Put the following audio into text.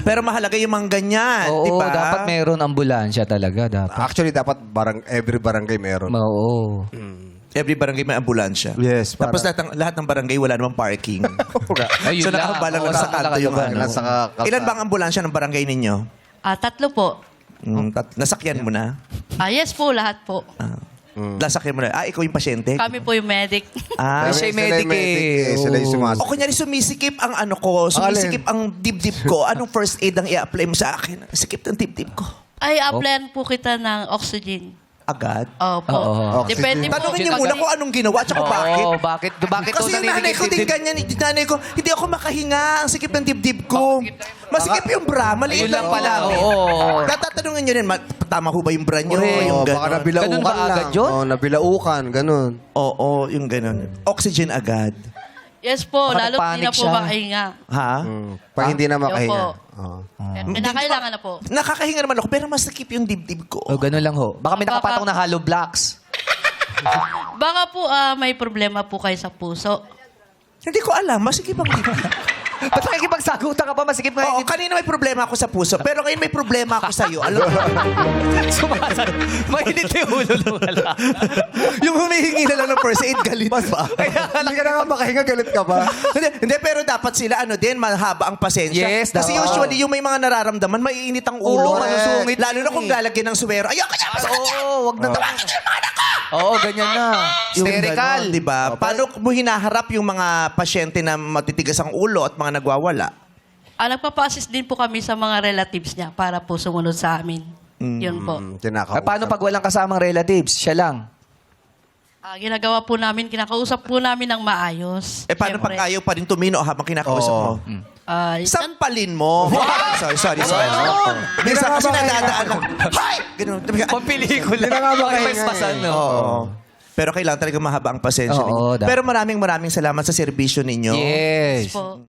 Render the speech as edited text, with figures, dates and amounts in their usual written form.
Pero mahalaga yung mga ganyan, Oo, di ba? dapat meron ambulansya talaga. Dapat. Actually, dapat every barangay meron. Oo. Every barangay may ambulansya. Yes, para- Tapos lahat ng barangay wala namang parking. Ayun So nakabalang lang sa kanto yung ano. Nasa kalsada. Ilan bang ambulansya ng barangay ninyo? 3 po. Nasakyan mo na? Yes po, lahat po. Nasakyan mo na? Ikaw yung pasyente? Kami po yung medic. Ay, siya yung medic eh. Sila yung sumasok. O kunyari sumisikip ang ano ko, sumisikip ang dibdib ko, anong first aid ang i-apply mo sa akin? Sikip ng dibdib ko. Ay, applyan po kita ng oxygen. Agad? Opo. Oo. Depende po. Tanungin niyo muna kung anong ginawa at bakit. Oo, bakit? Bakit Kasi yung nanay ko din ganyan. Yung nanay ko, hindi ako makahinga. Ang sikip ng dibdib ko. Masikip yung bra. Maliit Ayun lang lang pala. pala. Oo. Tatanungin niyo rin, tama ho ba yung bra niyo? Correct. Yung Baka gano'n. nabilaukan Ganun ba lang. agad yun? Nabilaukan, ganun. Oo, yung gano'n. Oxygen agad. Yes po, Baka lalo di na nagpanik po siya. makahinga. Ha? Pag hindi na makahinga. Opo. Oo. Kinakailangan na po. Nakakahinga naman ako, pero masikip yung dibdib ko. O, ganun lang ho. Baka may nakapatong na hollow blocks. Baka po may problema po kayo sa puso. Hindi ko alam, masikip ang dibdib. Ba't nakikipagsagutan ka pa? Masikip nga Oo, kanina may problema ako sa puso, pero ngayon may problema ako sa'yo. Alam mo? Sumasag. Mainit yung ulo na wala. Yung humihingi na lang ng first aid, galit pa. Hindi ka na nga makahinga, galit ka ba? hindi, pero dapat sila, mahaba ang pasensya. Yes, Kasi dapat. usually, yung may mga nararamdaman, maiinit ang ulo. Oo, masusungit. Lalo na kung lalagyan ng suwero. Ayoko na, masakit yan! Oo, wag na Tawagin niyo yung mga anak ko! Oo, ganyan na. Hysterical. Di ba? Paano mo hinaharap yung mga pasyente na matitigas ang ulo at mga nagwawala? Nagpapa-assist din po kami sa mga relatives niya para po sumunod sa amin. Yun po. Ay, paano pag walang kasamang relatives? Siya lang. Ginagawa po namin, kinakausap po namin ng maayos. Paano Siyempre. pag ayaw pa rin tumino habang kinakausap mo? Sampalin mo. Sorry. Minsan kasi nadadaan lang. Hay! Ganun. Papelikula. Hindi na nga makahinga Paspasan, no? Oo. Pero kailangan talaga mahaba ang pasensya Oo, ninyo. dapat. Pero maraming salamat sa serbisyo ninyo. Yes. po.